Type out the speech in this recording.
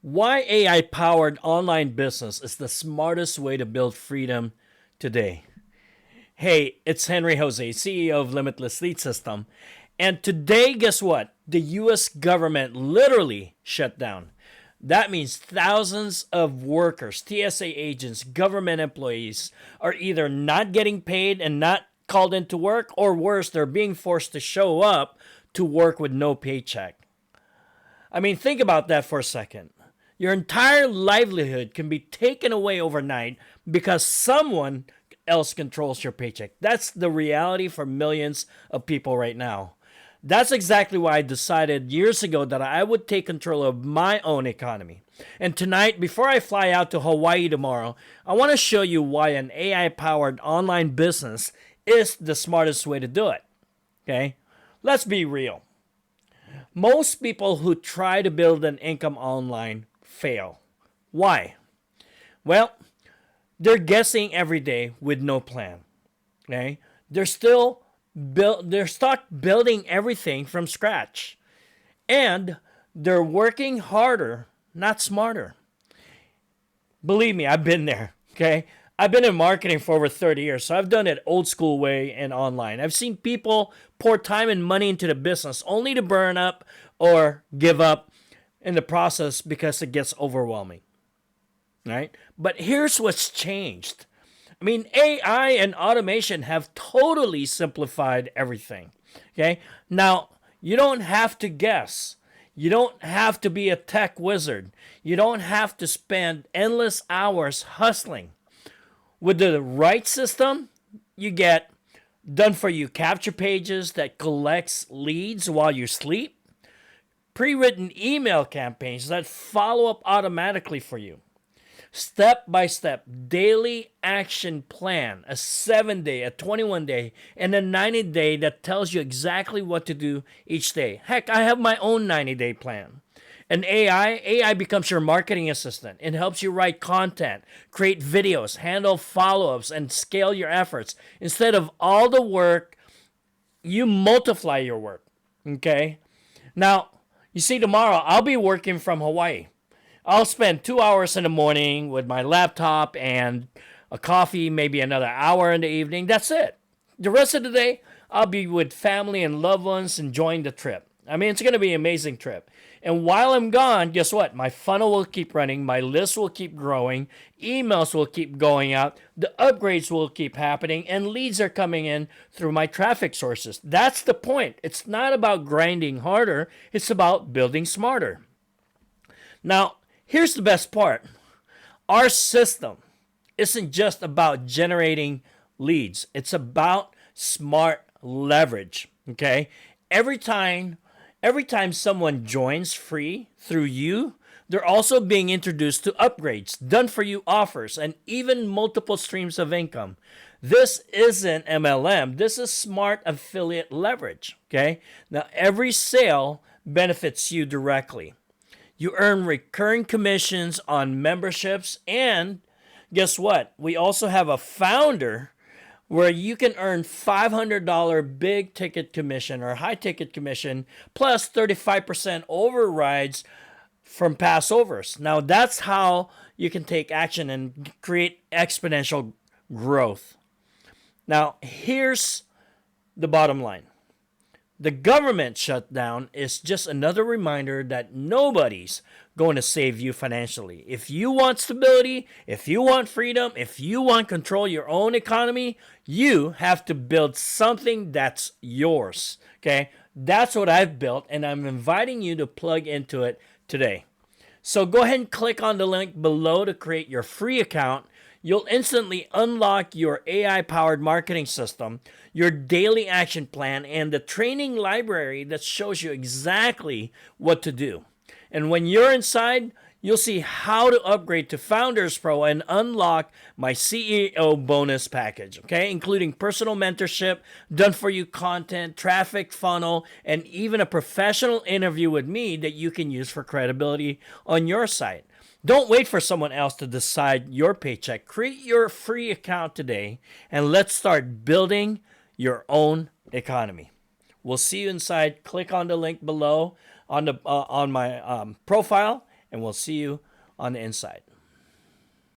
Why AI powered online business is the smartest way to build freedom today. Hey, it's Henry Jose, CEO of Limitless System. And today, guess what? The US government literally shut down. That means thousands of workers, TSA agents, government employees are either not getting paid and not called into work, or worse, they're being forced to show up to work with no paycheck. I mean, think about that for a second. Your entire livelihood can be taken away overnight because someone else controls your paycheck. That's the reality for millions of people right now. That's exactly why I decided years ago that I would take control of my own economy. And tonight, before I fly out to Hawaii tomorrow, I want to show you why an AI powered online business is the smartest way to do it. Okay? Let's be real. Most people who try to build an income online fail. Why? Well, they're guessing every day with no plan. Okay? They're stuck building everything from scratch. And they're working harder, not smarter. Believe me, I've been there. Okay? I've been in marketing for over 30 years, so I've done it old school way and online. I've seen people pour time and money into the business only to burn up or give up in the process because it gets overwhelming. Right? But here's what's changed. I mean, AI and automation have totally simplified everything. Okay? Now, you don't have to guess. You don't have to be a tech wizard. You don't have to spend endless hours hustling. With the right system, you get done for you capture pages that collects leads while you sleep, pre-written email campaigns that follow up automatically for you, step by step daily action plan, a 7-day, a 21-day, and a 90-day that tells you exactly what to do each day. Heck, I have my own 90-day plan. And AI becomes your marketing assistant. It helps you write content, create videos, handle follow-ups, and scale your efforts. Instead of all the work, you multiply your work. Okay? Now, you see, tomorrow I'll be working from Hawaii. I'll spend 2 hours in the morning with my laptop and a coffee, maybe another hour in the evening. That's it. The rest of the day, I'll be with family and loved ones enjoying the trip. I mean, it's going to be an amazing trip. And while I'm gone, guess what? My funnel will keep running. My list will keep growing. Emails will keep going out. The upgrades will keep happening. And leads are coming in through my traffic sources. That's the point. It's not about grinding harder. It's about building smarter. Now, here's the best part. Our system isn't just about generating leads. It's about smart leverage. Okay? Every time someone joins free through you, they're also being introduced to upgrades, done for you offers, and even multiple streams of income. This isn't MLM. This is smart affiliate leverage. Okay? Now, every sale benefits you directly. You earn recurring commissions on memberships, and guess what? We also have a founder where you can earn $500 big ticket commission or high ticket commission plus 35% overrides from passovers. Now, that's how you can take action and create exponential growth. Now, here's the bottom line. The government shutdown is just another reminder that nobody's going to save you financially. If you want stability, if you want freedom, if you want control of your own economy, you have to build something that's yours. Okay? That's what I've built, and I'm inviting you to plug into it today. So go ahead and click on the link below to create your free account. You'll instantly unlock your AI-powered marketing system, your daily action plan, and the training library that shows you exactly what to do. And when you're inside, you'll see how to upgrade to Founders Pro and unlock my CEO bonus package, okay? Including personal mentorship, done-for-you content, traffic funnel, and even a professional interview with me that you can use for credibility on your site. Don't wait for someone else to decide your paycheck. Create your free account today, and let's start building your own economy. We'll see you inside. Click on the link below on my profile, and we'll see you on the inside.